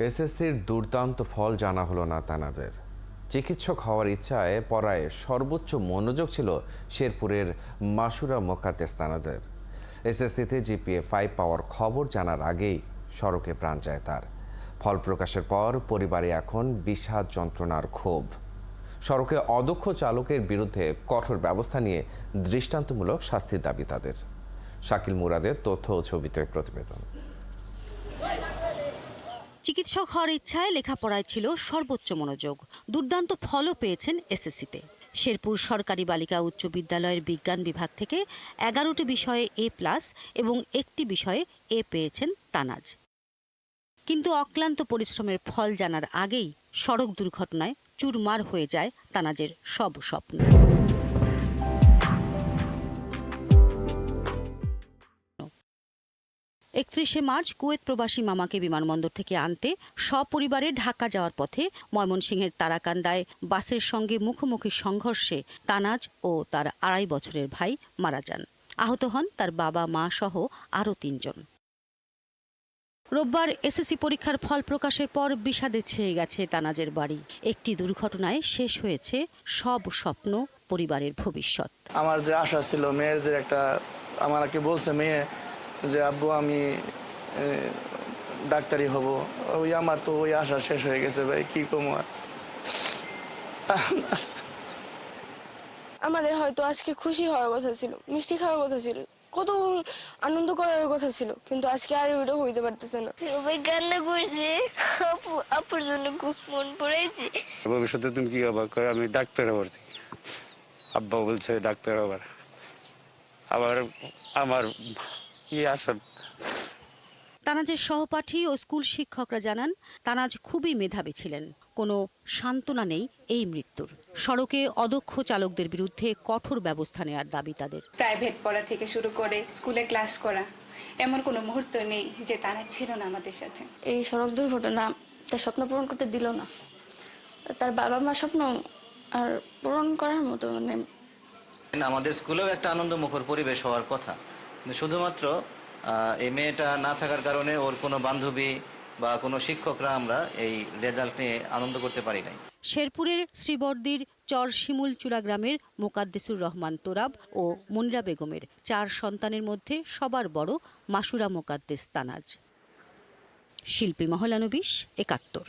এসএসসির দুর্দান্ত ফল জানা হলো না তানাজের। চিকিৎসক হওয়ার ইচ্ছায় পড়ায় সর্বোচ্চ মনোযোগ ছিল শেরপুরের মাসুরা মোকাদ্দেস তানাজের। এসএসসিতে জিপিএ 5 পাওয়ার খবর জানার আগেই সড়কে প্রাণ যায় তার। ফল প্রকাশের পর পরিবারে এখন বিষাদ যন্ত্রণার ক্ষোভ। সড়কে অদক্ষ চালকের বিরুদ্ধে কঠোর ব্যবস্থা নিয়ে দৃষ্টান্তমূলক শাস্তির দাবি তাদের। শাকিল মুরাদের তথ্য ও ছবিতে প্রতিবেদন। চিকিৎসক হওয়ার ইচ্ছায় লেখাপড়ায় ছিল সর্বোচ্চ মনোযোগ। দুর্দান্ত ফলও পেয়েছেন এসএসসিতে। শেরপুর সরকারি বালিকা উচ্চ বিদ্যালয়ের বিজ্ঞান বিভাগ থেকে 11টি বিষয়ে A+ এবং একটি বিষয়ে A পেয়েছেন তানাজ। কিন্তু অক্লান্ত পরিশ্রমের ফল জানার আগেই সড়ক দুর্ঘটনায় চুরমার হয়ে যায় তানাজের সব স্বপ্ন। 31শে মার্চ কুয়েত প্রবাসী মামাকে বিমানবন্দর থেকে আনতে সপরিবারে ঢাকা যাওয়ার পথে ময়মনসিংহের তারাকান্দায় বাসের সঙ্গে মুখোমুখি সংঘর্ষে তানাজ ও তার 2.5 বছরের ভাই মারা যান। আহত হন তার বাবা মা সহ আরও 3 জন। রোববার এসএসসি পরীক্ষার ফল প্রকাশের পর বিষাদে ছেয়ে গেছে তানাজের বাড়ি। একটি দুর্ঘটনায় শেষ হয়েছে সব স্বপ্ন, পরিবারের ভবিষ্যৎ। আমার যে আশা ছিল মেয়ের একটা, আমাকে বলছে মেয়ে যে আব্বু আমি ডাক্তারি হব, আমার তো ওই আশা শেষ হয়ে গেছে ভাই, কি কম। আমাদের হয়তো আজকে খুশি হওয়ার কথা ছিল, মিষ্টি খাওয়ার কথা ছিল, কত আনন্দ করার কথা ছিল, কিন্তু আজকে আর ওইটা হইতে পারতেছে না। সবাই কান্না করছে, আপুর জন্য খুব মন পড়েছে। ভবিষ্যতে তুমি কি হবা? আমি ডাক্তার হবার, আব্বা বলছে ডাক্তার হবার। আবার আমার কি আশা। তানাজের সহপাঠী ও স্কুল শিক্ষকরা জানান, তানাজ খুবই মেধাবী ছিলেন। কোনো সান্ত্বনা নেই এই মৃত্যুর। সড়কে অদক্ষ চালকদের বিরুদ্ধে কঠোর ব্যবস্থা নেওয়ার দাবি তাদের। প্রাইভেট পড়া থেকে শুরু করে স্কুলে ক্লাস করা, এমন কোনো মুহূর্ত নেই যে তানাজ ছিল না আমাদের সাথে। এই সড়ক দুর্ঘটনা তার স্বপ্ন পূরণ করতে দিল না। তার বাবা মা স্বপ্ন আর পূরণ করার মতো আমাদের স্কুলেও একটা আনন্দমুখর পরিবেশ হওয়ার কথা, কিন্তু শুধুমাত্র এই মেয়েটা না থাকার কারণে ওর কোনো বান্ধবী বা কোনো শিক্ষকরা আমরা এই রেজাল্ট নিয়ে আনন্দ করতে পারি নাই। শেরপুরের শ্রীবর্দির চর শিমুলচূড়া গ্রামের মোকাদ্দেসুর রহমান তোরাব ও মুনিরা বেগমের 4 সন্তানের মধ্যে সবার বড় মাসুরা মোকাদ্দেস তানাজ। শিল্পী মহলানবিশ, 71।